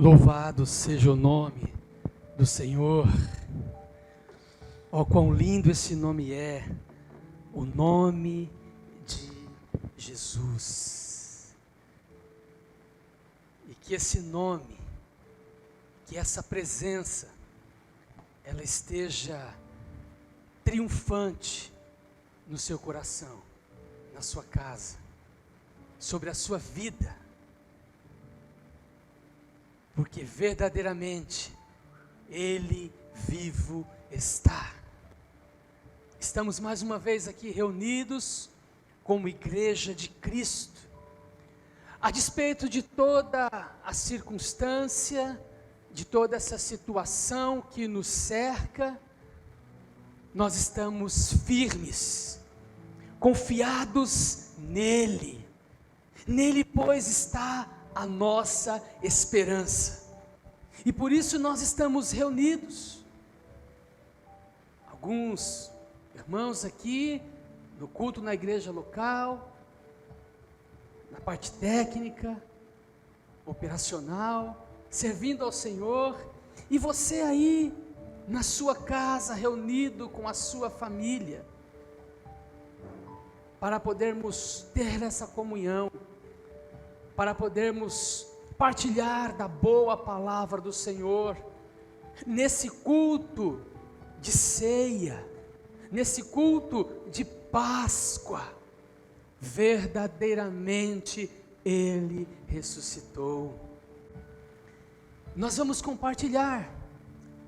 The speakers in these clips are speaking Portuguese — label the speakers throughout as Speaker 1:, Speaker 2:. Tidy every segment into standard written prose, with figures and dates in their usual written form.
Speaker 1: Louvado seja o nome do Senhor. Oh, quão lindo esse nome é, o nome de Jesus. E que esse nome, que essa presença, ela esteja triunfante no seu coração, na sua casa, sobre a sua vida. Porque verdadeiramente Ele vivo está. Estamos mais uma vez aqui reunidos como igreja de Cristo. A despeito de toda a circunstância, de toda essa situação que nos cerca, nós estamos firmes, confiados nele. Nele, pois, está a nossa esperança, e por isso nós estamos reunidos. Alguns irmãos aqui no culto na igreja local, na parte técnica, operacional, servindo ao Senhor, e você aí na sua casa, reunido com a sua família, para podermos ter essa comunhão, para podermos partilhar da boa palavra do Senhor, nesse culto de ceia, nesse culto de Páscoa. Verdadeiramente Ele ressuscitou. Nós vamos compartilhar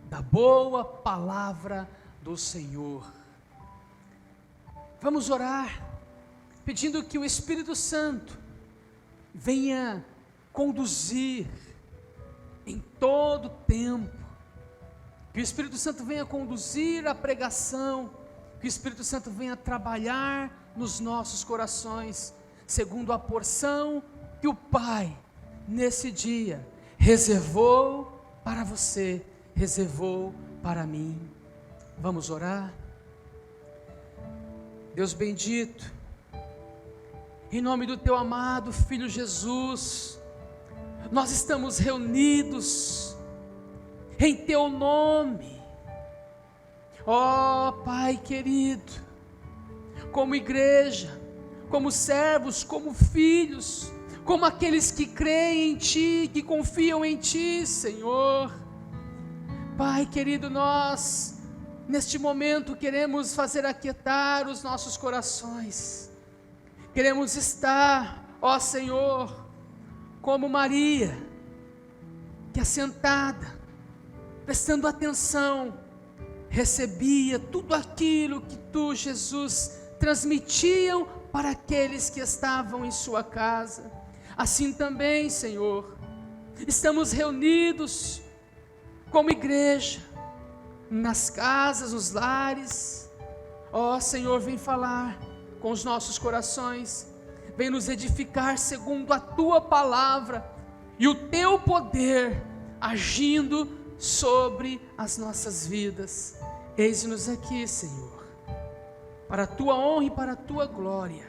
Speaker 1: da boa palavra do Senhor. Vamos orar, pedindo que o Espírito Santo venha conduzir em todo tempo, que o Espírito Santo venha conduzir a pregação, que o Espírito Santo venha trabalhar nos nossos corações, segundo a porção que o Pai, nesse dia, reservou para você, reservou para mim. Vamos orar? Deus bendito, em nome do teu amado Filho Jesus, nós estamos reunidos em teu nome, ó Pai querido, como igreja, como servos, como filhos, como aqueles que creem em Ti, que confiam em Ti, Senhor. Pai querido, nós neste momento queremos fazer aquietar os nossos corações. Queremos estar, ó Senhor, como Maria, que assentada, prestando atenção, recebia tudo aquilo que Tu, Jesus, transmitiam para aqueles que estavam em sua casa. Assim também, Senhor, estamos reunidos como igreja, nas casas, nos lares. Ó Senhor, vem falar com os nossos corações, vem nos edificar segundo a Tua palavra, e o Teu poder agindo sobre as nossas vidas. Eis-nos aqui, Senhor, para a Tua honra e para a Tua glória,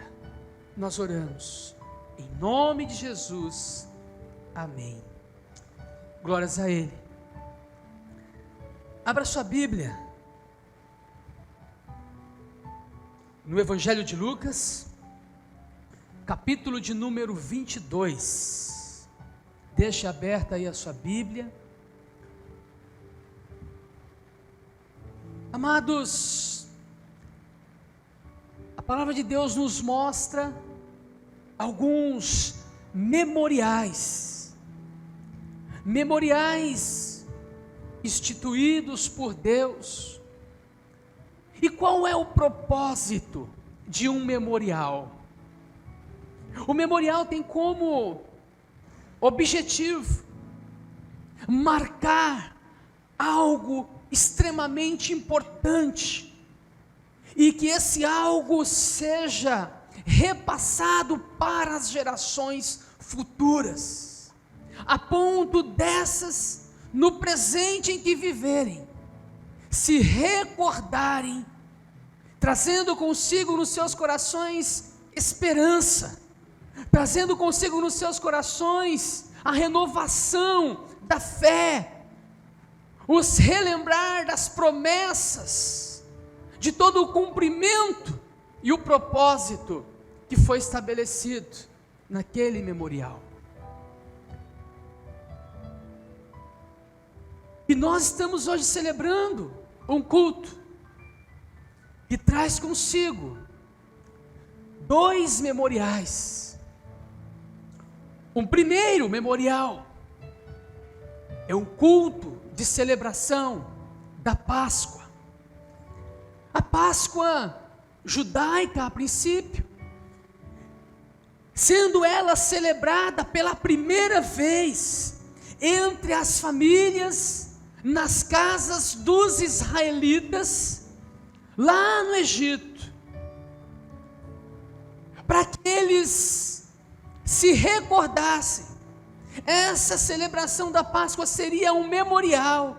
Speaker 1: nós oramos, em nome de Jesus, amém. Glórias a Ele. Abra sua Bíblia no Evangelho de Lucas, capítulo de número 22, deixe aberta aí a sua Bíblia. Amados, a palavra de Deus nos mostra alguns memoriais instituídos por Deus. E qual é o propósito de um memorial? O memorial tem como objetivo marcar algo extremamente importante, e que esse algo seja repassado para as gerações futuras, a ponto dessas, no presente em que viverem, se recordarem, trazendo consigo nos seus corações esperança, trazendo consigo nos seus corações a renovação da fé, os relembrar das promessas, de todo o cumprimento e o propósito que foi estabelecido naquele memorial. E nós estamos hoje celebrando um culto que traz consigo 2 memoriais. Um primeiro memorial é um culto de celebração da Páscoa. A Páscoa judaica, a princípio, sendo ela celebrada pela primeira vez entre as famílias, nas casas dos israelitas, lá no Egito, para que eles se recordassem. Essa celebração da Páscoa seria um memorial,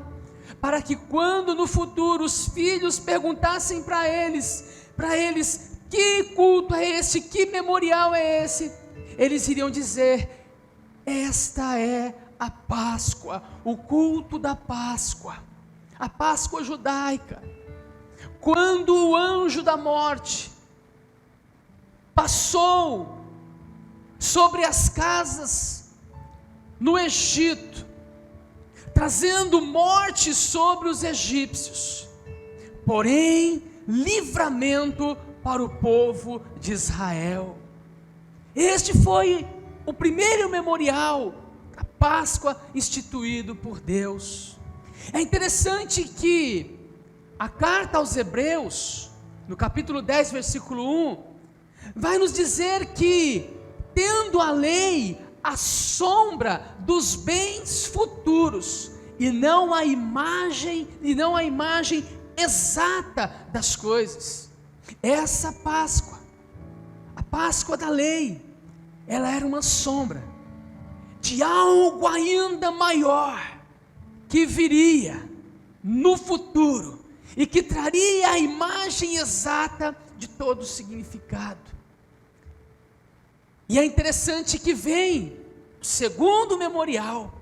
Speaker 1: para que quando no futuro os filhos perguntassem para eles, que culto é esse, que memorial é esse, eles iriam dizer: esta é a Páscoa, o culto da Páscoa, a Páscoa judaica, quando o anjo da morte passou sobre as casas no Egito, trazendo morte sobre os egípcios, porém livramento para o povo de Israel. Este foi o primeiro memorial da Páscoa instituído por Deus. É interessante que a carta aos Hebreus, no capítulo 10, versículo 1, vai nos dizer que, tendo a lei a sombra dos bens futuros, e não a imagem exata das coisas, essa Páscoa, a Páscoa da lei, ela era uma sombra de algo ainda maior, que viria no futuro, e que traria a imagem exata de todo o significado. E é interessante que vem o segundo memorial,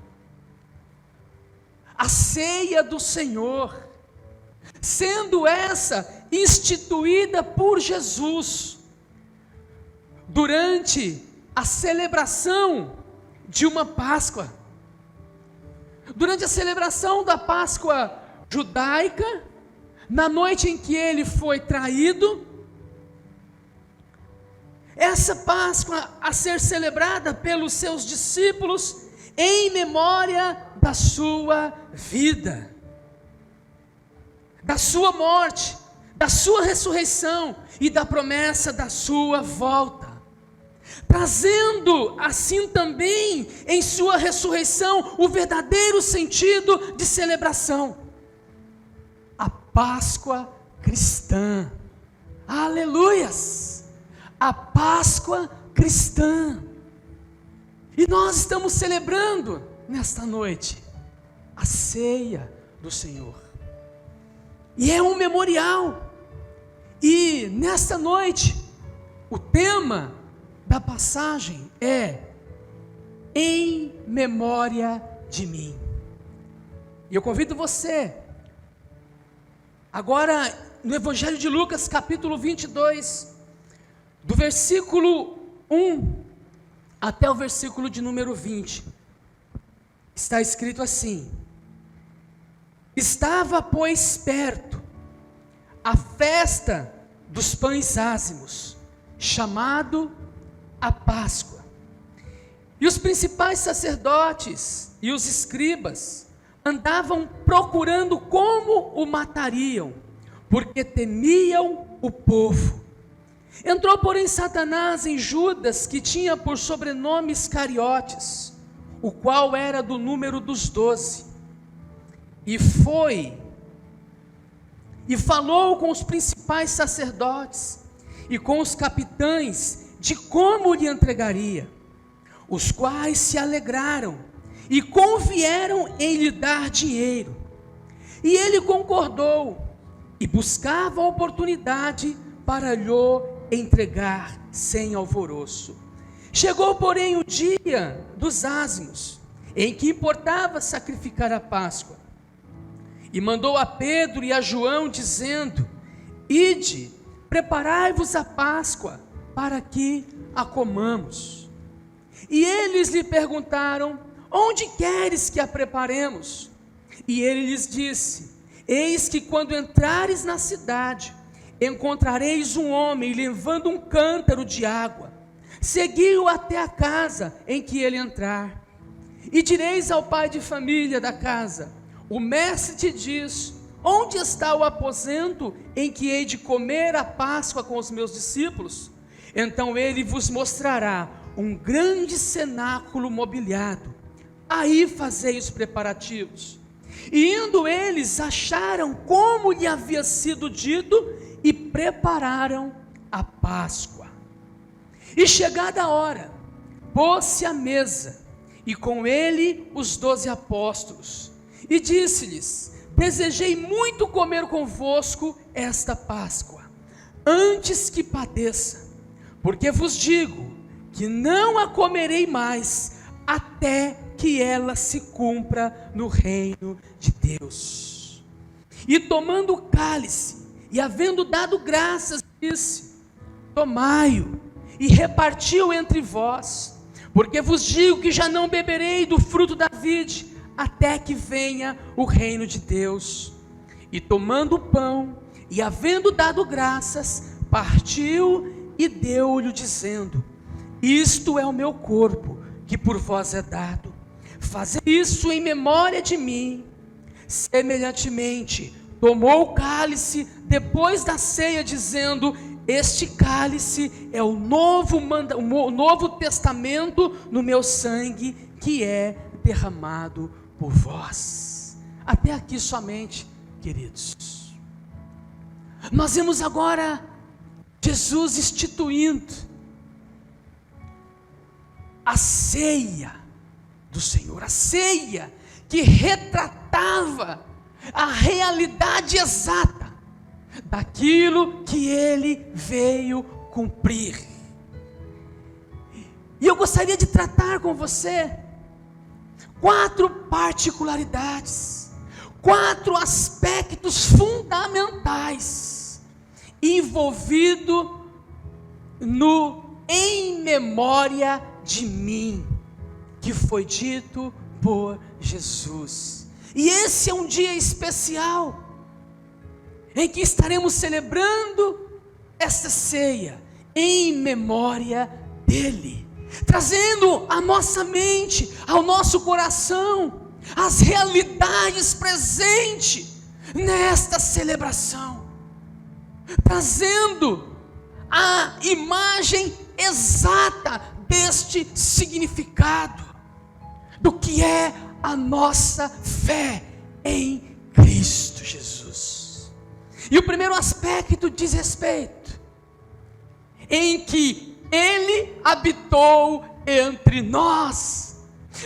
Speaker 1: a ceia do Senhor, sendo essa instituída por Jesus, durante a celebração de uma Páscoa, durante a celebração da Páscoa judaica, na noite em que ele foi traído. Essa Páscoa a ser celebrada pelos seus discípulos em memória da sua vida, da sua morte, da sua ressurreição e da promessa da sua volta, trazendo assim também em sua ressurreição o verdadeiro sentido de celebração, a Páscoa cristã. Aleluias! A Páscoa cristã. E nós estamos celebrando nesta noite a ceia do Senhor. E é um memorial. E nesta noite o tema da passagem é em memória de mim. E eu convido você agora no Evangelho de Lucas, capítulo 22, do versículo 1 até o versículo de número 20, está escrito assim: estava, pois, perto a festa dos pães ázimos, chamado a Páscoa, e os principais sacerdotes e os escribas andavam procurando como o matariam, porque temiam o povo. Entrou, porém, Satanás em Judas, que tinha por sobrenome Iscariotes, o qual era do número dos 12, e falou com os principais sacerdotes e com os capitães de como lhe entregaria, os quais se alegraram e convieram em lhe dar dinheiro. E ele concordou e buscava a oportunidade para lhe entregar sem alvoroço. Chegou, porém, o dia dos ázimos, em que importava sacrificar a Páscoa. E mandou a Pedro e a João, dizendo: ide, preparai-vos a Páscoa, para que a comamos. E eles lhe perguntaram: onde queres que a preparemos? E ele lhes disse: eis que quando entrares na cidade, encontrareis um homem levando um cântaro de água. Segui-o até a casa em que ele entrar. E direis ao pai de família da casa: o mestre te diz: onde está o aposento em que hei de comer a Páscoa com os meus discípulos? Então ele vos mostrará um grande cenáculo mobiliado. Aí fazei os preparativos. E indo eles, acharam como lhe havia sido dito e prepararam a Páscoa. E chegada a hora, pôs-se à mesa, e com ele os 12 apóstolos. E disse-lhes: desejei muito comer convosco esta Páscoa, antes que padeça, porque vos digo que não a comerei mais, até que ela se cumpra no reino de Deus. E tomando o cálice, e havendo dado graças, disse: tomai-o, e repartiu entre vós, porque vos digo que já não beberei do fruto da vide, até que venha o reino de Deus. E tomando o pão, e havendo dado graças, partiu e deu-lhe, dizendo: isto é o meu corpo, que por vós é dado. Fazei isso em memória de mim. Semelhantemente, tomou o cálice depois da ceia, dizendo: este cálice é o novo testamento no meu sangue, que é derramado por vós. Até aqui somente, queridos. Nós vemos agora Jesus instituindo a ceia do Senhor, a ceia que retratava a realidade exata daquilo que ele veio cumprir. E eu gostaria de tratar com você 4 particularidades, 4 aspectos fundamentais envolvidos no em memória de mim, que foi dito por Jesus. E esse é um dia especial, em que estaremos celebrando esta ceia em memória dele, trazendo à nossa mente, ao nosso coração, as realidades presentes nesta celebração, trazendo a imagem exata deste significado, do que é a nossa fé em Cristo Jesus. E o primeiro aspecto diz respeito em que ele habitou entre nós.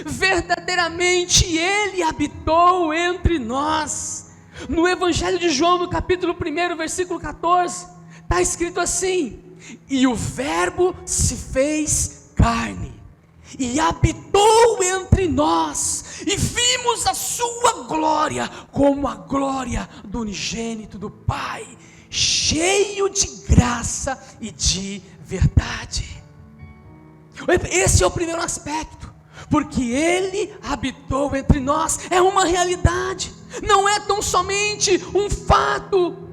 Speaker 1: Verdadeiramente ele habitou entre nós. No Evangelho de João, no capítulo 1, versículo 14, está escrito assim: e o Verbo se fez carne e habitou entre nós, e vimos a sua glória, como a glória do unigênito do Pai, cheio de graça e de verdade. Esse é o primeiro aspecto, porque ele habitou entre nós. É uma realidade, não é tão somente um fato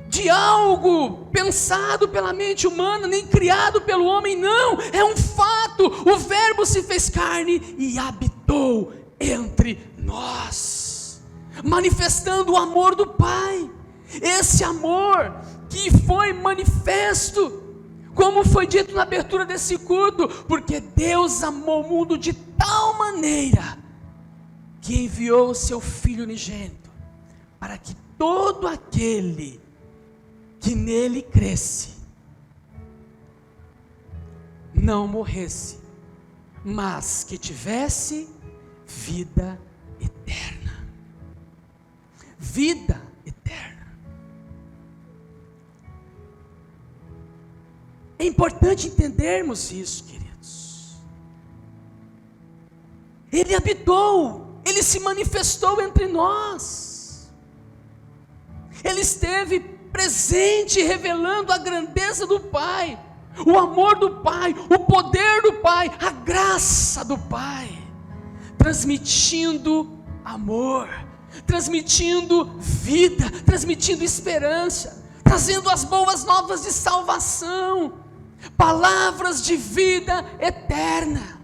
Speaker 1: de algo pensado pela mente humana, nem criado pelo homem, não, é um fato. O Verbo se fez carne e habitou entre nós, manifestando o amor do Pai, esse amor que foi manifesto, como foi dito na abertura desse culto, porque Deus amou o mundo de tal maneira, que enviou o seu Filho unigênito, para que todo aquele que nele cresce não morresse, mas que tivesse vida eterna. Vida eterna. É importante entendermos isso, queridos. Ele habitou, Ele se manifestou entre nós. Ele esteve presente, revelando a grandeza do Pai, o amor do Pai, o poder do Pai, a graça do Pai, transmitindo amor, transmitindo vida, transmitindo esperança, trazendo as boas novas de salvação, palavras de vida eterna.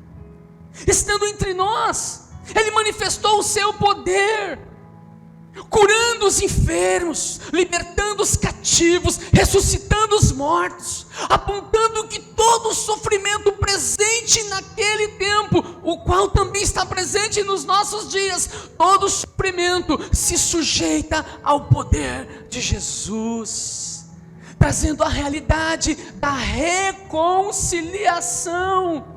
Speaker 1: Estando entre nós, Ele manifestou o seu poder, curando os enfermos, libertando os cativos, ressuscitando os mortos, apontando que todo o sofrimento presente naquele tempo, o qual também está presente nos nossos dias, todo o sofrimento se sujeita ao poder de Jesus, trazendo a realidade da reconciliação,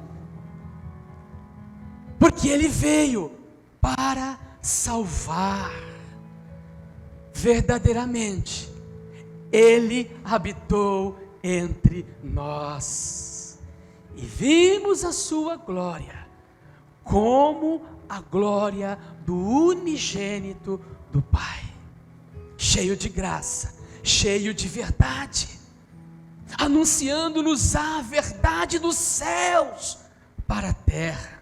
Speaker 1: porque Ele veio para salvar. Verdadeiramente, Ele habitou entre nós, e vimos a sua glória, como a glória do unigênito do Pai, cheio de graça, cheio de verdade, anunciando-nos a verdade dos céus para a terra.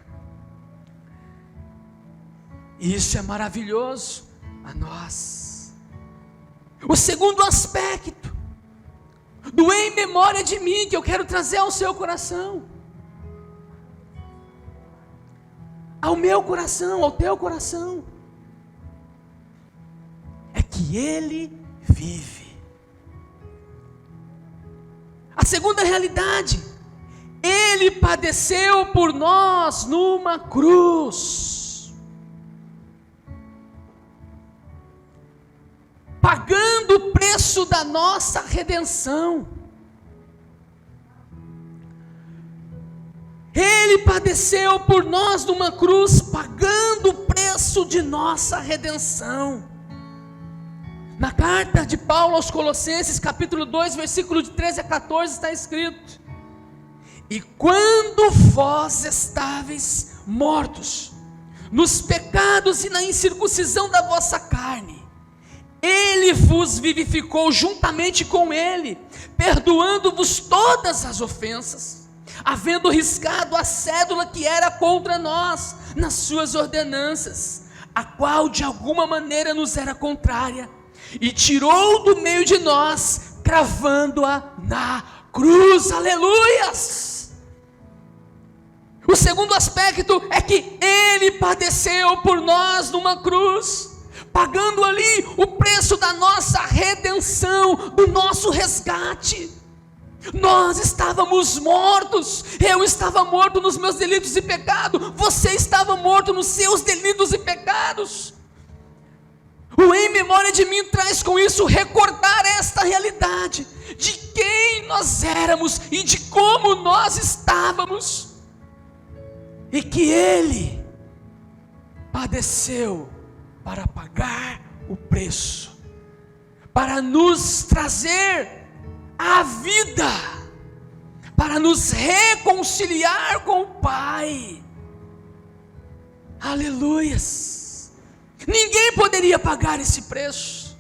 Speaker 1: E isso é maravilhoso a nós. O segundo aspecto do em memória de mim, que eu quero trazer ao seu coração, ao meu coração, ao teu coração, é que Ele vive. A segunda realidade, Ele padeceu por nós numa cruz, pagando o preço da nossa redenção. Ele padeceu por nós numa cruz, pagando o preço de nossa redenção. Na carta de Paulo aos Colossenses, capítulo 2, versículo de 13 a 14, está escrito: e quando vós estáveis mortos nos pecados e na incircuncisão da vossa carne, Ele vos vivificou juntamente com Ele, perdoando-vos todas as ofensas, havendo riscado a cédula que era contra nós nas suas ordenanças, a qual de alguma maneira nos era contrária, e tirou do meio de nós, cravando-a na cruz. Aleluias! O segundo aspecto é que Ele padeceu por nós numa cruz, pagando ali o preço da nossa redenção, do nosso resgate. Nós estávamos mortos, eu estava morto nos meus delitos e pecados, você estava morto nos seus delitos e pecados. O em memória de mim traz com isso recordar esta realidade, de quem nós éramos e de como nós estávamos, e que Ele padeceu para pagar o preço, para nos trazer a vida, para nos reconciliar com o Pai. Aleluias! Ninguém poderia pagar esse preço,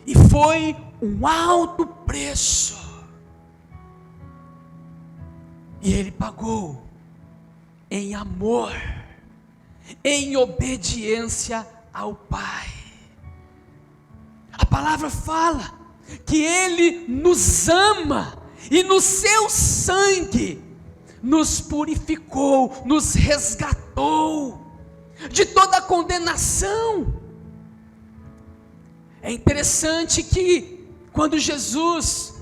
Speaker 1: e foi um alto preço, e Ele pagou em amor, em obediência ao Pai. A palavra fala que Ele nos ama, e no seu sangue nos purificou, nos resgatou de toda a condenação. É interessante que quando Jesus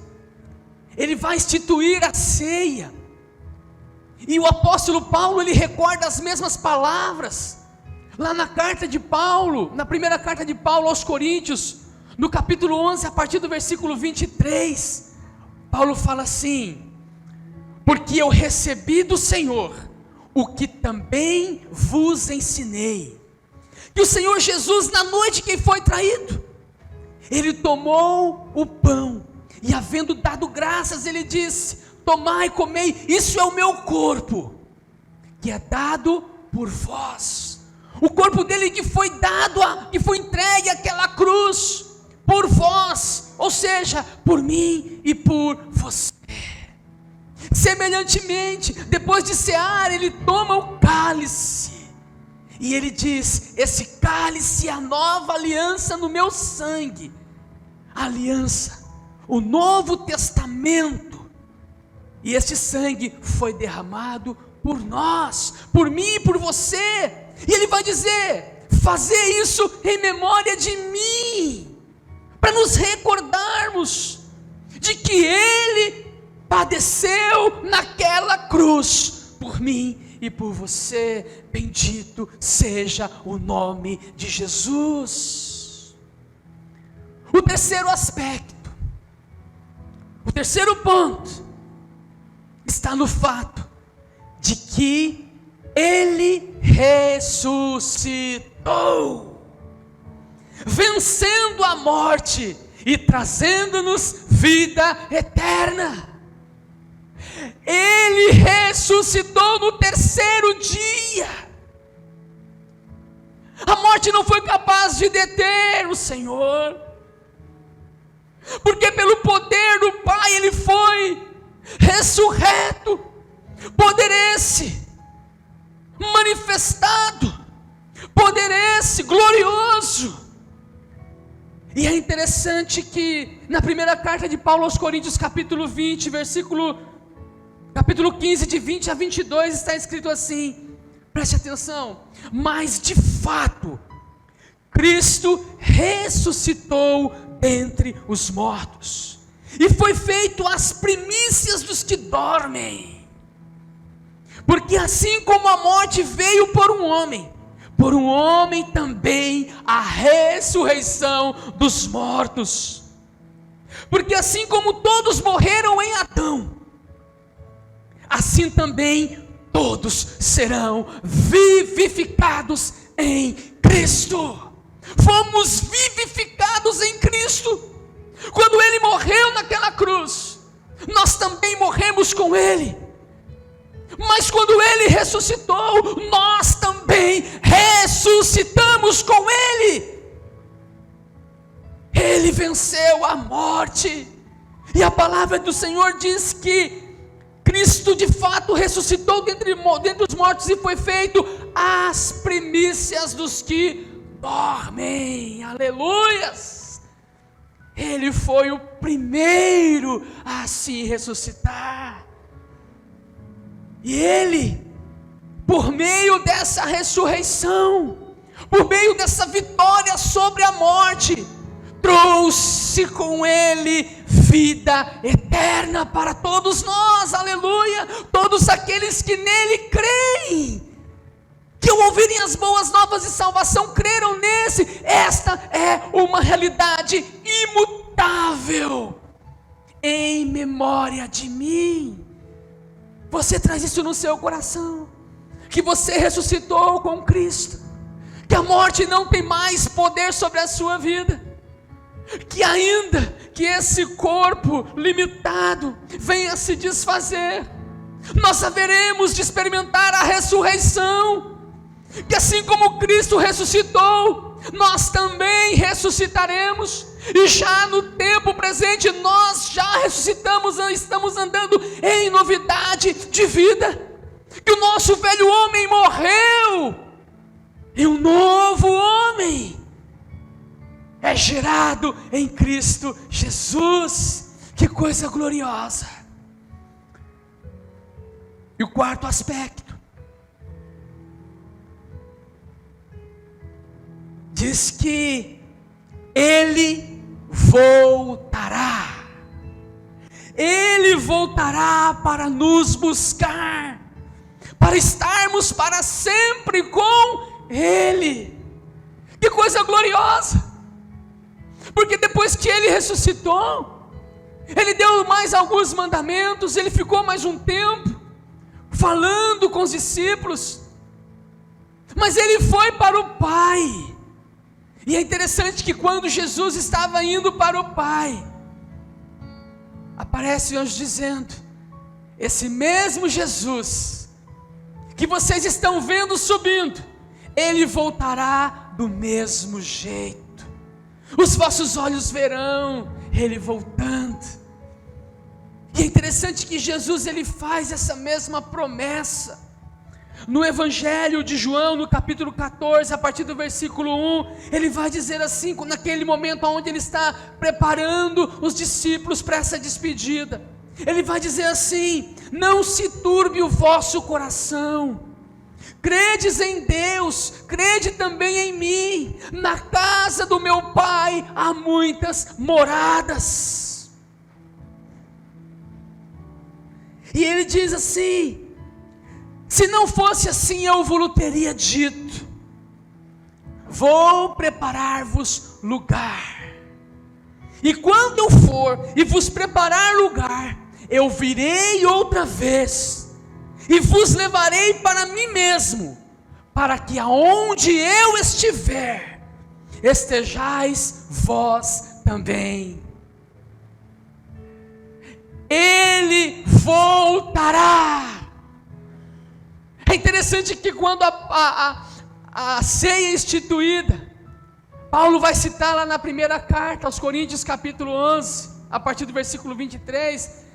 Speaker 1: Ele vai instituir a ceia, e o apóstolo Paulo, ele recorda as mesmas palavras, lá na carta de Paulo, na primeira carta de Paulo aos Coríntios, no capítulo 11, a partir do versículo 23, Paulo fala assim: porque eu recebi do Senhor o que também vos ensinei, que o Senhor Jesus, na noite que foi traído, Ele tomou o pão, e havendo dado graças, Ele disse: tomai e comei, isso é o meu corpo, que é dado por vós. O corpo dele que foi dado, que foi entregue àquela cruz, por vós, ou seja, por mim e por você. Semelhantemente, depois de cear, ele toma o cálice, e ele diz: esse cálice é a nova aliança no meu sangue, a aliança, o novo testamento, e este sangue foi derramado por nós, por mim e por você, e ele vai dizer: fazer isso em memória de mim, para nos recordarmos de que ele padeceu naquela cruz, por mim e por você. Bendito seja o nome de Jesus. O terceiro aspecto, o terceiro ponto, está no fato de que ele ressuscitou, vencendo a morte e trazendo-nos vida eterna. Ele ressuscitou no terceiro dia. A morte não foi capaz de deter o Senhor, porque pelo poder do Pai ele foi ressurreto. Poder esse manifestado, poder esse glorioso. E é interessante que na primeira carta de Paulo aos Coríntios, capítulo 20, capítulo 15, de 20 a 22, está escrito assim, preste atenção: mas de fato, Cristo ressuscitou dentre os mortos, e foi feito as primícias dos que dormem. Porque assim como a morte veio por um homem também a ressurreição dos mortos. Porque assim como todos morreram em Adão, assim também todos serão vivificados em Cristo. Fomos vivificados em Cristo. Quando ele morreu naquela cruz, nós também morremos com ele. Mas quando ele ressuscitou, nós também ressuscitamos com ele. Ele venceu a morte. E a palavra do Senhor diz que Cristo de fato ressuscitou dentre os mortos e foi feito as primícias dos que dormem. Aleluias! Ele foi o primeiro a se ressuscitar. E ele, por meio dessa ressurreição, por meio dessa vitória sobre a morte, trouxe com ele vida eterna para todos nós. Aleluia! Todos aqueles que nele creem, que ao ouvirem as boas novas de salvação, creram nesse. Esta é uma realidade imutável, em memória de mim. Você traz isso no seu coração, que você ressuscitou com Cristo, que a morte não tem mais poder sobre a sua vida, que ainda que esse corpo limitado venha se desfazer, nós haveremos de experimentar a ressurreição, que assim como Cristo ressuscitou, nós também ressuscitaremos. E já no tempo presente nós já ressuscitamos, estamos andando em novidade de vida, que o nosso velho homem morreu e um novo homem é gerado em Cristo Jesus. Que coisa gloriosa! E o quarto aspecto diz que ele voltará. Ele voltará para nos buscar, para estarmos para sempre com ele. Que coisa gloriosa! Porque depois que ele ressuscitou, ele deu mais alguns mandamentos, ele ficou mais um tempo falando com os discípulos, mas ele foi para o Pai. E é interessante que quando Jesus estava indo para o Pai, aparece o anjo dizendo: esse mesmo Jesus que vocês estão vendo subindo, ele voltará do mesmo jeito. Os vossos olhos verão ele voltando. E é interessante que Jesus, ele faz essa mesma promessa. No Evangelho de João, no capítulo 14, a partir do versículo 1, ele vai dizer assim, naquele momento onde ele está preparando os discípulos para essa despedida, ele vai dizer assim: não se turbe o vosso coração, credes em Deus, crede também em mim, na casa do meu Pai há muitas moradas. E ele diz assim: se não fosse assim, eu vos teria dito, vou preparar-vos lugar, e quando eu for e vos preparar lugar, eu virei outra vez, e vos levarei para mim mesmo, para que aonde eu estiver, estejais vós também. Ele voltará. É interessante que quando a ceia é instituída, Paulo vai citar lá na primeira carta aos Coríntios, capítulo 11, a partir do versículo 23,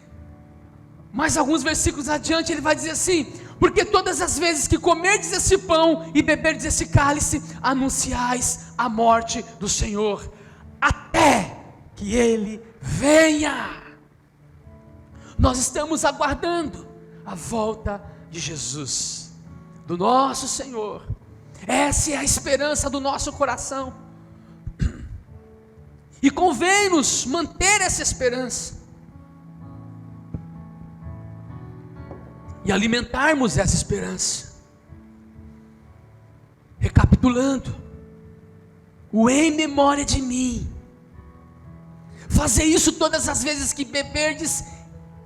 Speaker 1: mais alguns versículos adiante, ele vai dizer assim: porque todas as vezes que comerdes esse pão e beberdes esse cálice, anunciais a morte do Senhor, até que Ele venha. Nós estamos aguardando a volta de Jesus, do nosso Senhor. Essa é a esperança do nosso coração, e convém-nos manter essa esperança e alimentarmos essa esperança. Recapitulando: o em memória de mim, fazer isso todas as vezes que beberdes,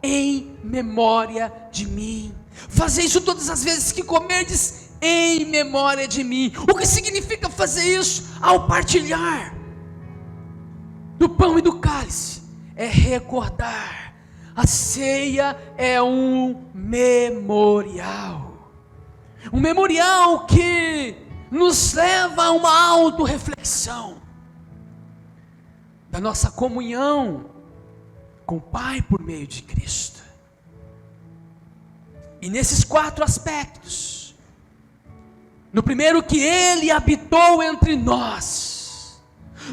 Speaker 1: em memória de mim. Fazer isso todas as vezes que comerdes, em memória de mim. O que significa fazer isso? Ao partilhar do pão e do cálice, é recordar. A ceia é um memorial, que nos leva a uma autorreflexão da nossa comunhão com o Pai por meio de Cristo. E nesses 4 aspectos, no primeiro, que Ele habitou entre nós;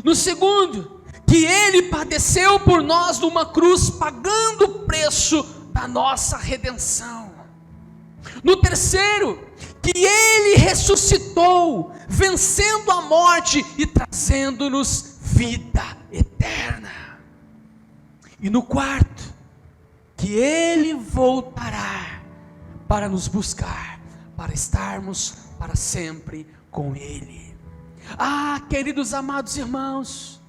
Speaker 1: no segundo, que Ele padeceu por nós numa cruz, pagando o preço da nossa redenção; no terceiro, que Ele ressuscitou, vencendo a morte e trazendo-nos vida eterna; e no quarto, que Ele voltará para nos buscar, para estarmos para sempre com Ele. Ah, queridos amados irmãos,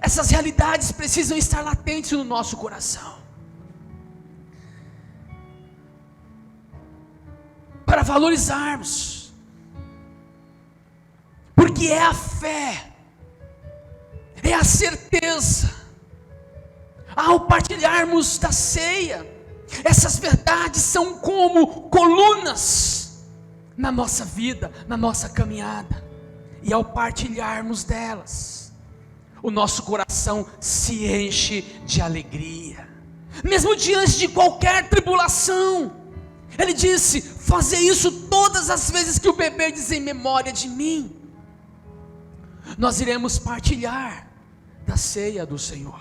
Speaker 1: essas realidades precisam estar latentes no nosso coração, para valorizarmos, porque é a fé, é a certeza. Ao partilharmos da ceia, essas verdades são como colunas na nossa vida, na nossa caminhada, e ao partilharmos delas, o nosso coração se enche de alegria, mesmo diante de qualquer tribulação. Ele disse: fazer isso todas as vezes que o beberdes em memória de mim. Nós iremos partilhar da ceia do Senhor,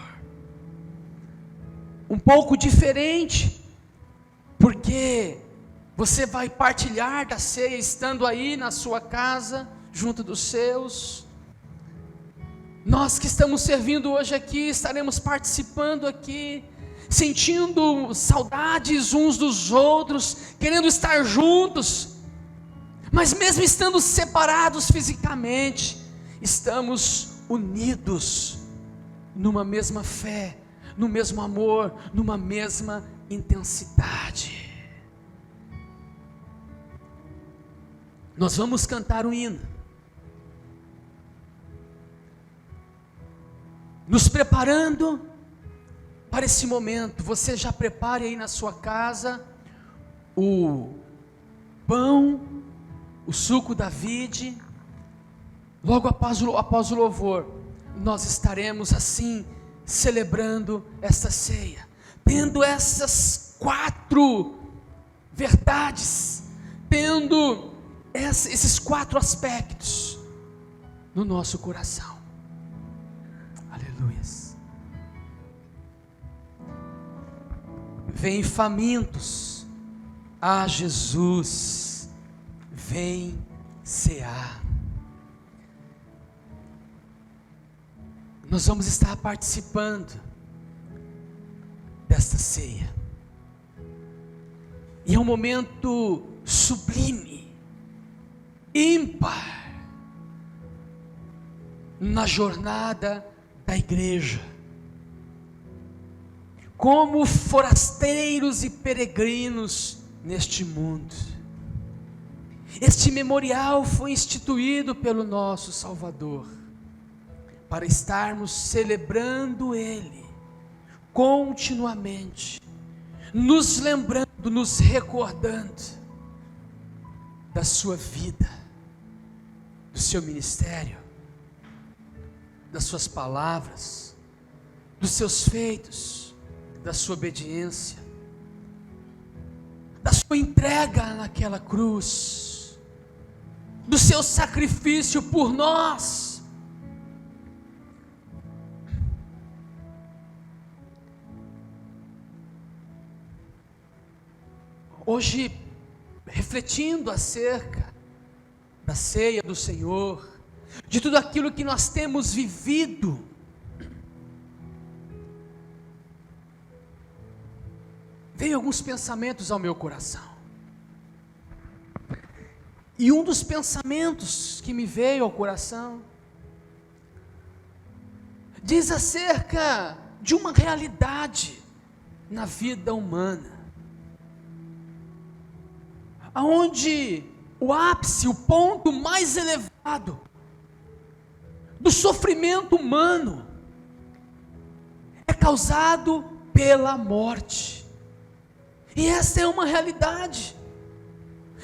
Speaker 1: um pouco diferente, porque você vai partilhar da ceia estando aí na sua casa, junto dos seus. Nós que estamos servindo hoje aqui, estaremos participando aqui, sentindo saudades uns dos outros, querendo estar juntos, mas mesmo estando separados fisicamente, estamos unidos numa mesma fé, no mesmo amor, numa mesma intensidade. Nós vamos cantar um hino, nos preparando para esse momento. Você já prepare aí na sua casa o pão, o suco da vide. Logo após o louvor, nós estaremos assim, celebrando esta ceia, tendo essas 4 verdades, tendo esses 4 aspectos no nosso coração. Aleluias. Vem famintos a Jesus, vem cear. Nós vamos estar participando desta ceia, e é um momento sublime, ímpar, na jornada da igreja. Como forasteiros e peregrinos neste mundo, este memorial foi instituído pelo nosso Salvador, para estarmos celebrando Ele continuamente, nos lembrando, nos recordando da sua vida, do seu ministério, das suas palavras, dos seus feitos, da sua obediência, da sua entrega naquela cruz, do seu sacrifício por nós. Hoje, refletindo acerca da ceia do Senhor, de tudo aquilo que nós temos vivido, veio alguns pensamentos ao meu coração. E um dos pensamentos que me veio ao coração diz acerca de uma realidade na vida humana, aonde o ápice, o ponto mais elevado do sofrimento humano é causado pela morte. E essa é uma realidade,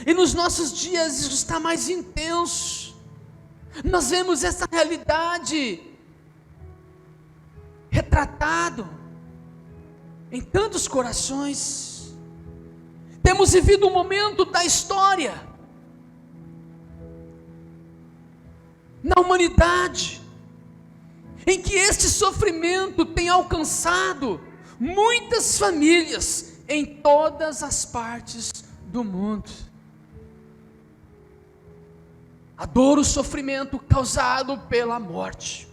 Speaker 1: e nos nossos dias isso está mais intenso. Nós vemos essa realidade retratado em tantos corações. Temos vivido um momento da história, na humanidade, em que este sofrimento tem alcançado muitas famílias em todas as partes do mundo. A dor, o sofrimento causado pela morte.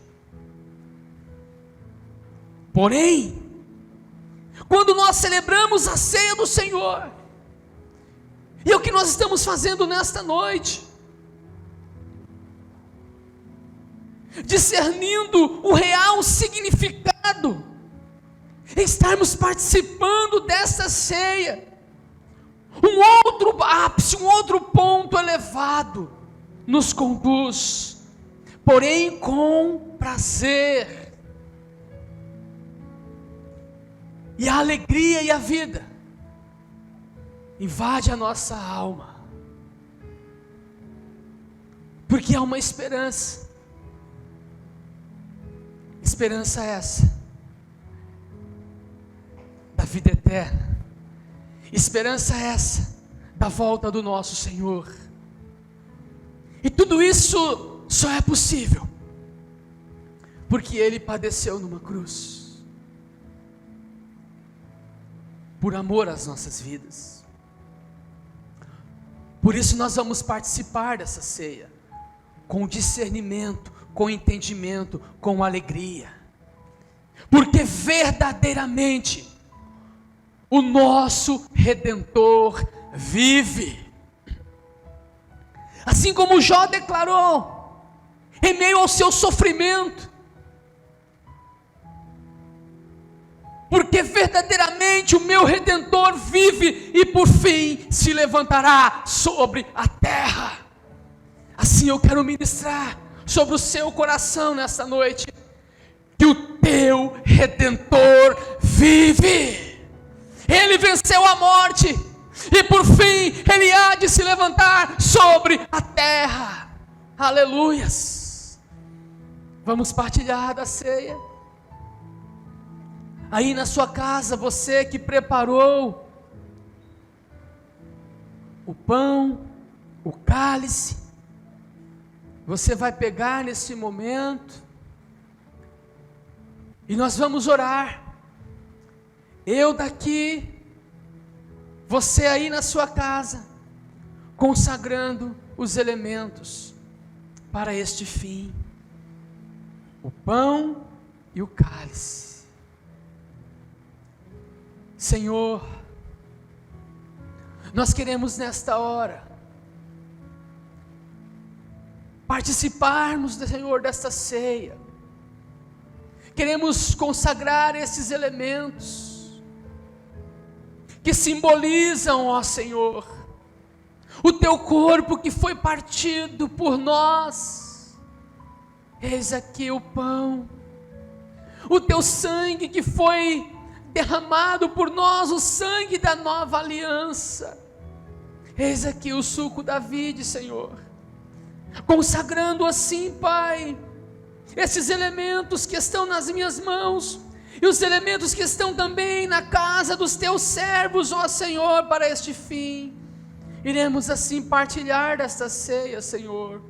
Speaker 1: Porém, quando nós celebramos a ceia do Senhor, e é o que nós estamos fazendo nesta noite, discernindo o real significado, estarmos participando dessa ceia, um outro ápice, um outro ponto elevado, nos conduz, porém com prazer, e a alegria e a vida invade a nossa alma, porque há uma esperança essa, da vida eterna, esperança essa, da volta do nosso Senhor, e tudo isso só é possível, porque Ele padeceu numa cruz, por amor às nossas vidas. Por isso nós vamos participar dessa ceia, com discernimento, com entendimento, com alegria, porque verdadeiramente o nosso Redentor vive. Assim como Jó declarou, em meio ao seu sofrimento, porque verdadeiramente o meu Redentor vive e por fim se levantará sobre a terra. Assim eu quero ministrar sobre o seu coração nessa noite, que o teu Redentor vive. Ele venceu a morte, e por fim ele há de se levantar sobre a terra. Aleluias. Vamos partilhar da ceia. Aí na sua casa, você que preparou o pão, o cálice, você vai pegar nesse momento e nós vamos orar. Eu daqui, você aí na sua casa, consagrando os elementos para este fim: o pão e o cálice. Senhor, nós queremos nesta hora participarmos, Senhor, desta ceia. Queremos consagrar esses elementos que simbolizam, ó Senhor, o teu corpo que foi partido por nós. Eis aqui o pão, o teu sangue que foi derramado por nós, o sangue da nova aliança. Eis aqui o suco da vide, Senhor, consagrando assim, Pai, esses elementos que estão nas minhas mãos, e os elementos que estão também na casa dos teus servos, ó Senhor, para este fim. Iremos assim partilhar desta ceia, Senhor,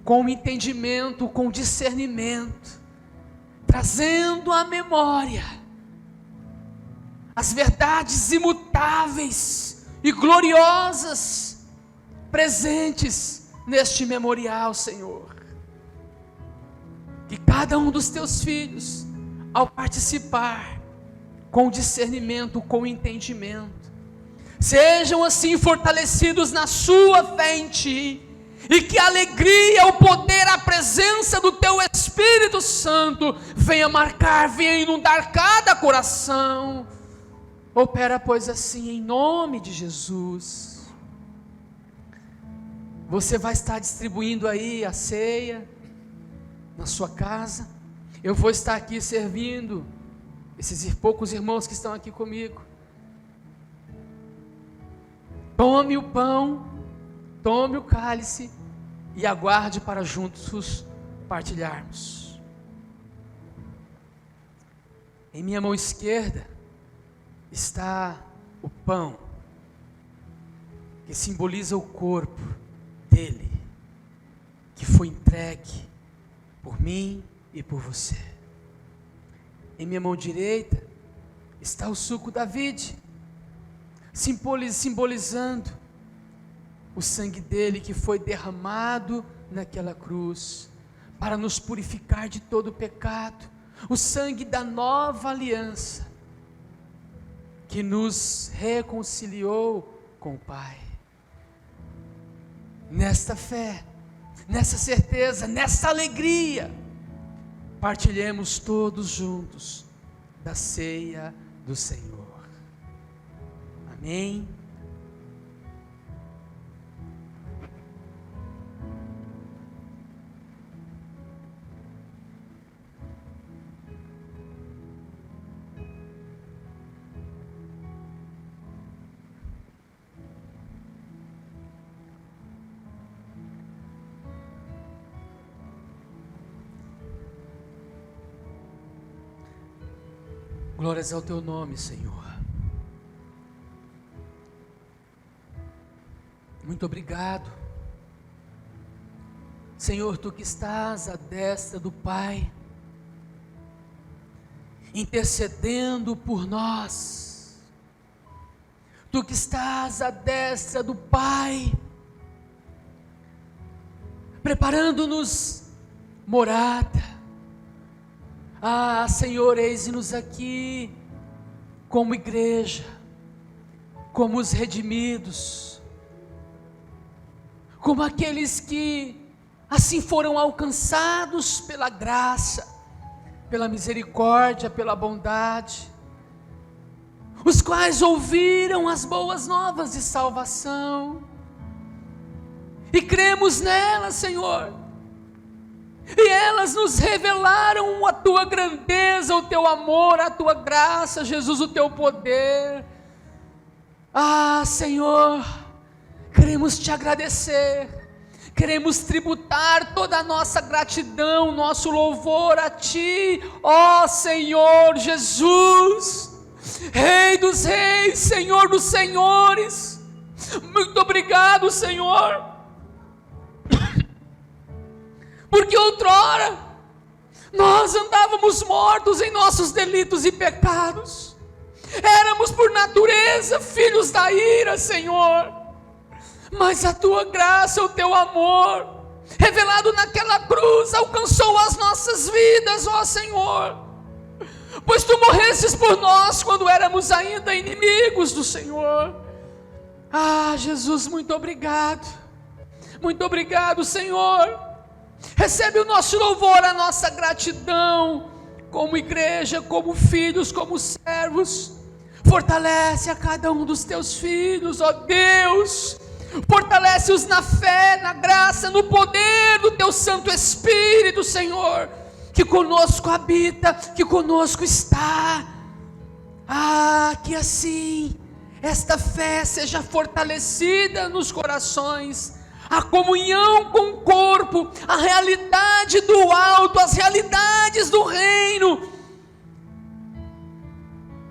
Speaker 1: com entendimento, com discernimento, trazendo à memória as verdades imutáveis e gloriosas presentes neste memorial, Senhor. Que cada um dos teus filhos, ao participar com discernimento, com entendimento, sejam assim fortalecidos na sua fé em Ti, e que a alegria, o poder, a presença do Teu Espírito Santo venha marcar, venha inundar cada coração. Opera, pois, assim, em nome de Jesus. Você vai estar distribuindo aí a ceia na sua casa. Eu vou estar aqui servindo esses poucos irmãos que estão aqui comigo. Tome o pão, tome o cálice e aguarde para juntos partilharmos. Em minha mão esquerda está o pão, que simboliza o corpo dele, que foi entregue por mim e por você. Em minha mão direita está o suco da vide, simbolizando o sangue dele que foi derramado naquela cruz, para nos purificar de todo o pecado, o sangue da nova aliança, que nos reconciliou com o Pai. Nesta fé, nessa certeza, nessa alegria, partilhemos todos juntos da ceia do Senhor. Amém. Glórias ao teu nome, Senhor. Muito obrigado, Senhor, tu que estás à destra do Pai, intercedendo por nós. Tu que estás à destra do Pai, preparando-nos morada. Ah, Senhor, eis-nos aqui como igreja, como os redimidos, como aqueles que assim foram alcançados pela graça, pela misericórdia, pela bondade, os quais ouviram as boas novas de salvação, e cremos nelas, Senhor, e elas nos revelaram a tua grandeza, o teu amor, a tua graça, Jesus, o teu poder. Ah, Senhor, queremos te agradecer, queremos tributar toda a nossa gratidão, nosso louvor a Ti, ó Senhor Jesus, Rei dos reis, Senhor dos senhores. Muito obrigado, Senhor, porque outrora nós andávamos mortos em nossos delitos e pecados, éramos por natureza filhos da ira, Senhor, mas a Tua graça, o Teu amor, revelado naquela cruz, alcançou as nossas vidas, ó Senhor, pois Tu morrestes por nós quando éramos ainda inimigos do Senhor. Ah, Jesus, muito obrigado, Senhor. Recebe o nosso louvor, a nossa gratidão, como igreja, como filhos, como servos. Fortalece a cada um dos Teus filhos, ó Deus, fortalece-os na fé, na graça, no poder do Teu Santo Espírito, Senhor, que conosco habita, que conosco está. Ah, que assim esta fé seja fortalecida nos corações, a comunhão com o corpo, a realidade do alto, as realidades do reino,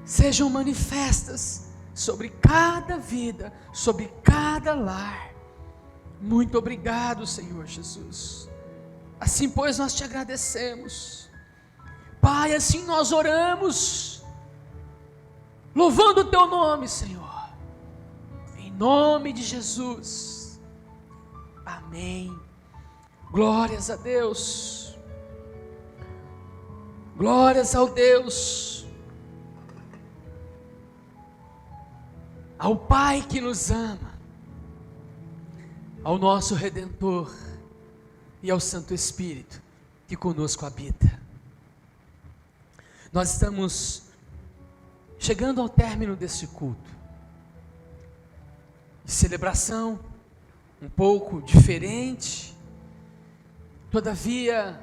Speaker 1: sejam manifestas sobre cada vida, sobre cada lar. Muito obrigado, Senhor Jesus. Assim, pois, nós te agradecemos, Pai. Assim nós oramos, louvando o Teu nome, Senhor, em nome de Jesus, amém. Glórias a Deus, glórias ao Deus, ao Pai que nos ama, ao nosso Redentor e ao Santo Espírito que conosco habita. Nós estamos chegando ao término deste culto, de celebração um pouco diferente, todavia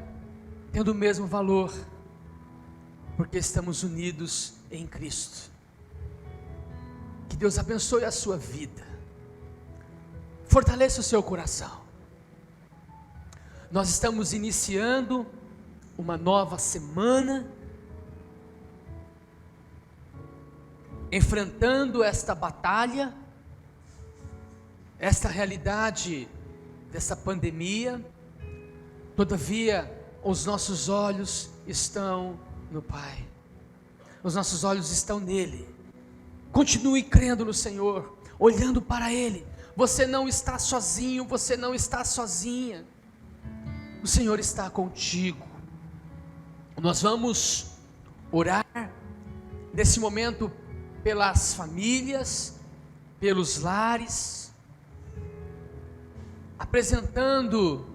Speaker 1: tendo o mesmo valor, porque estamos unidos em Cristo. Que Deus abençoe a sua vida, fortaleça o seu coração. Nós estamos iniciando uma nova semana, enfrentando esta batalha, esta realidade dessa pandemia. Todavia, os nossos olhos estão no Pai, os nossos olhos estão nele. Continue crendo no Senhor, olhando para Ele. Você não está sozinho, você não está sozinha, o Senhor está contigo. Nós vamos orar nesse momento pelas famílias, pelos lares, apresentando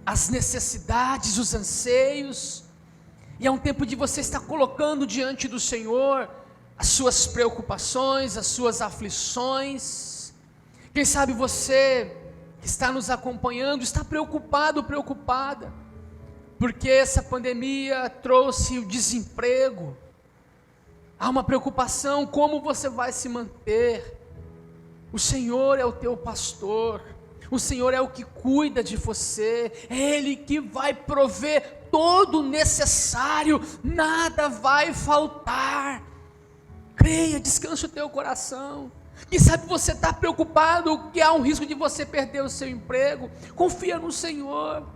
Speaker 1: as necessidades, os anseios, e é um tempo de você estar colocando diante do Senhor as suas preocupações, as suas aflições. Quem sabe você que está nos acompanhando está preocupado, preocupada, porque essa pandemia trouxe o desemprego. Há uma preocupação, como você vai se manter? O Senhor é o teu pastor, o Senhor é o que cuida de você, é Ele que vai prover todo o necessário, nada vai faltar. Creia, descansa o teu coração. Quem sabe você está preocupado que há um risco de você perder o seu emprego? Confia no Senhor.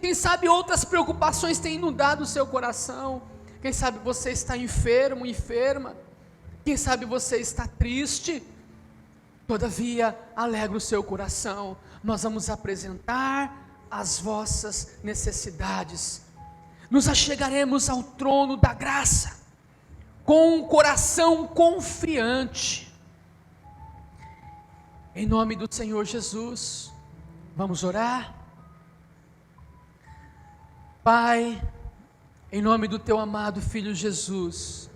Speaker 1: Quem sabe outras preocupações têm inundado o seu coração. Quem sabe você está enfermo, enferma. Quem sabe você está triste. Todavia, alegra o seu coração. Nós vamos apresentar as vossas necessidades. Nos achegaremos ao trono da graça com um coração confiante. Em nome do Senhor Jesus, vamos orar. Pai, em nome do Teu amado Filho Jesus,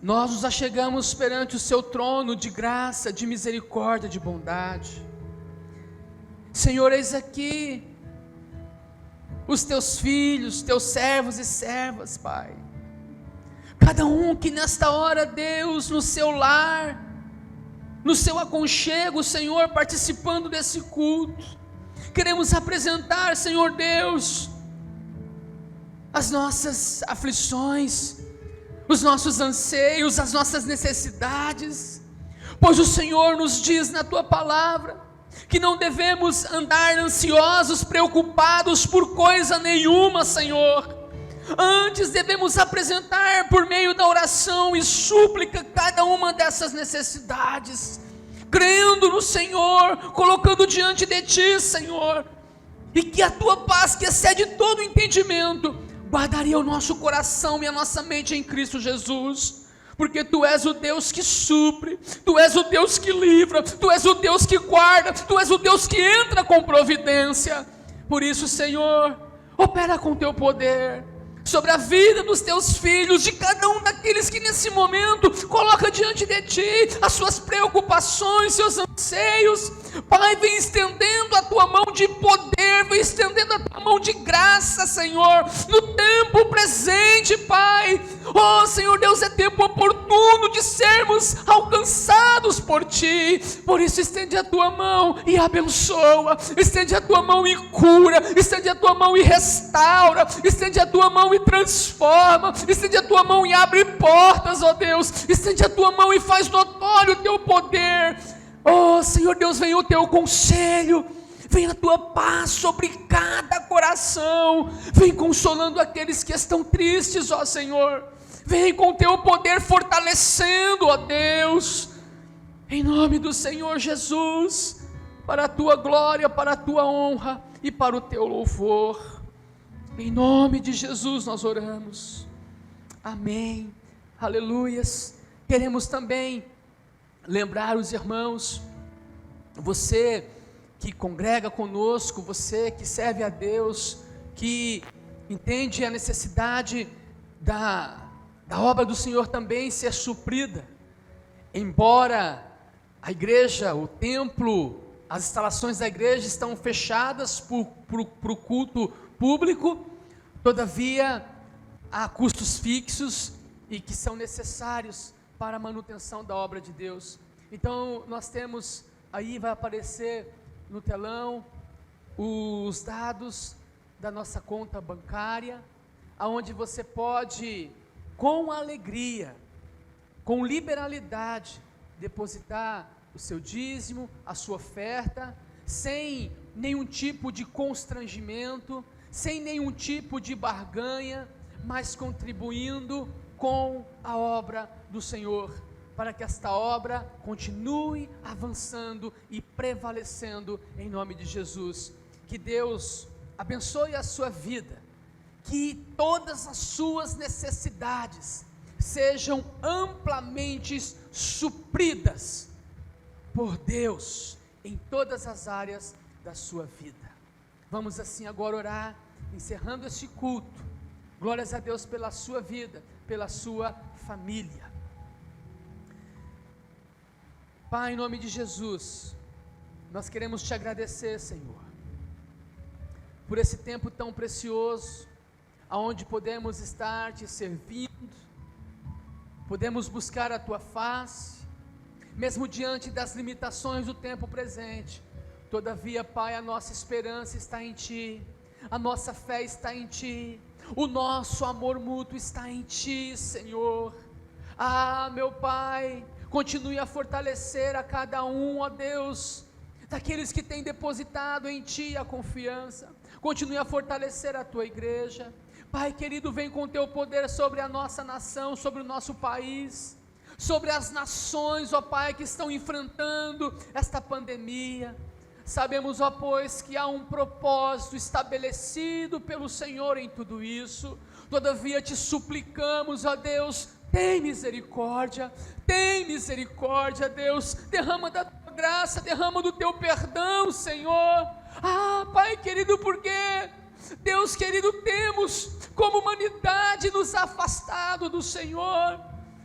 Speaker 1: nós nos achegamos perante o Seu trono de graça, de misericórdia, de bondade. Senhor, eis aqui os Teus filhos, Teus servos e servas, Pai, Cada um que nesta hora, Deus, no seu lar, no seu aconchego, Senhor, participando desse culto, queremos apresentar, Senhor Deus, as nossas aflições, os nossos anseios, as nossas necessidades, pois o Senhor nos diz na Tua palavra, que não devemos andar ansiosos, preocupados por coisa nenhuma, Senhor. Antes devemos apresentar por meio da oração e súplica cada uma dessas necessidades, crendo no Senhor, colocando diante de Ti, Senhor, e que a Tua paz, que excede todo entendimento, guardaria o nosso coração e a nossa mente em Cristo Jesus, porque Tu és o Deus que supre, Tu és o Deus que livra, Tu és o Deus que guarda, Tu és o Deus que entra com providência. Por isso, Senhor, opera com Teu poder sobre a vida dos Teus filhos, de cada um daqueles que nesse momento coloca diante de Ti as suas preocupações, seus anseios. Pai, vem estendendo a Tua mão de poder, vem estendendo a Tua mão de graça, Senhor, no tempo presente, Pai. Oh, Senhor Deus, é tempo oportuno de sermos alcançados por Ti. Por isso estende a Tua mão e abençoa, estende a Tua mão e cura, estende a Tua mão e restaura, estende a Tua mão e transforma, estende a Tua mão e abre portas, ó Deus, estende a Tua mão e faz notório o Teu poder. Oh, Senhor Deus, vem o Teu conselho, vem a Tua paz sobre cada coração, vem consolando aqueles que estão tristes, ó Senhor, vem com o Teu poder fortalecendo, ó Deus, em nome do Senhor Jesus, para a Tua glória, para a Tua honra e para o Teu louvor. Em nome de Jesus nós oramos, amém, aleluias. Queremos também lembrar os irmãos, você que congrega conosco, você que serve a Deus, que entende a necessidade da obra do Senhor também ser suprida, embora a igreja, o templo, as instalações da igreja estão fechadas para o culto público, todavia há custos fixos e que são necessários para a manutenção da obra de Deus. Então nós temos, aí vai aparecer no telão os dados da nossa conta bancária, aonde você pode com alegria, com liberalidade, depositar o seu dízimo, a sua oferta, sem nenhum tipo de constrangimento, sem nenhum tipo de barganha, mas contribuindo com a obra do Senhor, para que esta obra continue avançando e prevalecendo em nome de Jesus. Que Deus abençoe a sua vida, que todas as suas necessidades sejam amplamente supridas por Deus em todas as áreas da sua vida. Vamos assim agora orar, encerrando este culto. Glórias a Deus pela sua vida, pela sua família. Pai, em nome de Jesus, nós queremos te agradecer, Senhor, por esse tempo tão precioso, aonde podemos estar te servindo, podemos buscar a tua face, mesmo diante das limitações do tempo presente. Todavia, Pai, a nossa esperança está em Ti, a nossa fé está em Ti, o nosso amor mútuo está em Ti, Senhor. Ah, meu Pai, continue a fortalecer a cada um, ó Deus, daqueles que têm depositado em Ti a confiança. Continue a fortalecer a Tua igreja. Pai querido, vem com Teu poder sobre a nossa nação, sobre o nosso país, sobre as nações, ó Pai, que estão enfrentando esta pandemia. Sabemos, ó, pois, que há um propósito estabelecido pelo Senhor em tudo isso. Todavia te suplicamos, ó Deus, tem misericórdia, Deus, derrama da tua graça, derrama do teu perdão, Senhor. Ah, Pai querido, porque, Deus querido, temos como humanidade nos afastado do Senhor.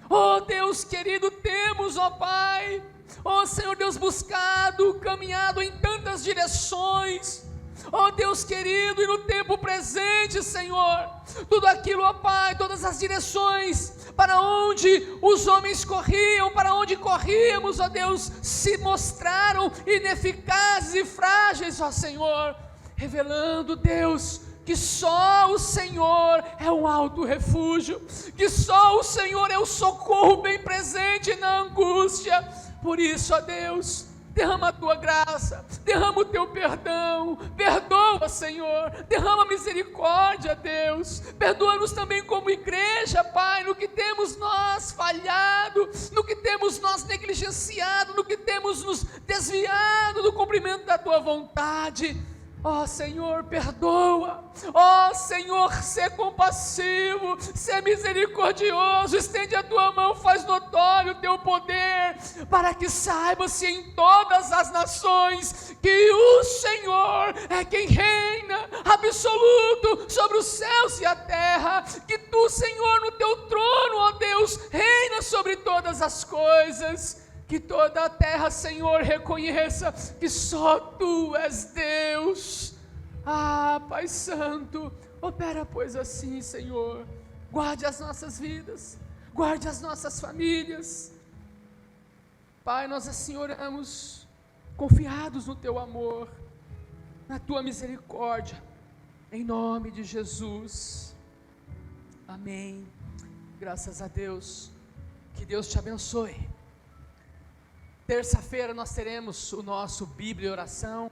Speaker 1: Oh Deus querido, temos, ó Pai, ó Senhor Deus, buscado, caminhado em tantas direções, ó Deus querido, e no tempo presente, Senhor, tudo aquilo, ó Pai, todas as direções para onde os homens corriam, para onde corríamos, ó Deus, se mostraram ineficazes e frágeis, ó Senhor, revelando, Deus, que só o Senhor é um alto refúgio, que só o Senhor é o socorro bem presente na angústia. Por isso, ó Deus, derrama a tua graça, derrama o teu perdão, perdoa, Senhor, derrama misericórdia, Deus, perdoa-nos também como igreja, Pai, no que temos nós falhado, no que temos nós negligenciado, no que temos nos desviado do cumprimento da tua vontade. Ó Senhor, perdoa, ó Senhor, sê compassivo, sê misericordioso, estende a tua mão, faz notório o teu poder, para que saiba-se em todas as nações, que o Senhor é quem reina, absoluto, sobre os céus e a terra, que tu, Senhor, no teu trono, ó Deus, reina sobre todas as coisas, que toda a terra, Senhor, reconheça que só Tu és Deus. Ah, Pai Santo, opera pois assim, Senhor, guarde as nossas vidas, guarde as nossas famílias. Pai, nós assim oramos, confiados no Teu amor, na Tua misericórdia, em nome de Jesus, amém. Graças a Deus, que Deus te abençoe. Terça-feira nós teremos o nosso Bíblia e Oração,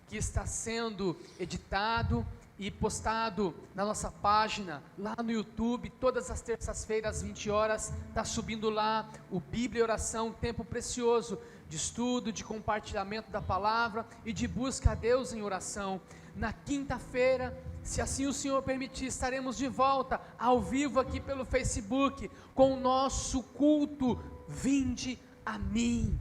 Speaker 1: que está sendo editado e postado na nossa página, lá no YouTube, todas as terças-feiras, às 20 horas, está subindo lá o Bíblia e Oração, um tempo precioso de estudo, de compartilhamento da palavra e de busca a Deus em oração. Na quinta-feira, se assim o Senhor permitir, estaremos de volta, ao vivo aqui pelo Facebook, com o nosso culto, Vinde a mim.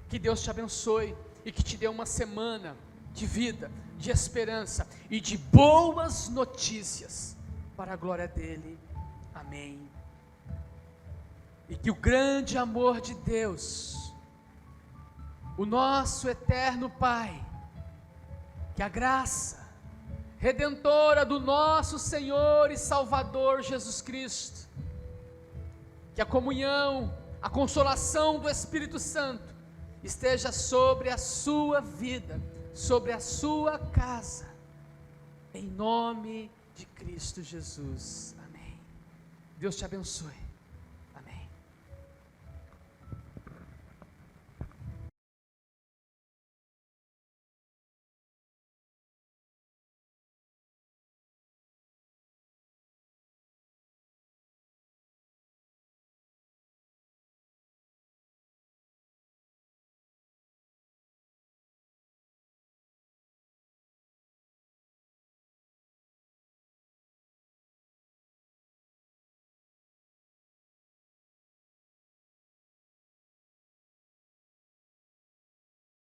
Speaker 1: Que Deus te abençoe e que te dê uma semana de vida, de esperança e de boas notícias para a glória dele. Amém. E que o grande amor de Deus, o nosso eterno Pai, que a graça redentora do nosso Senhor e Salvador Jesus Cristo, que a comunhão, a consolação do Espírito Santo esteja sobre a sua vida, sobre a sua casa, em nome de Cristo Jesus, amém. Deus te abençoe.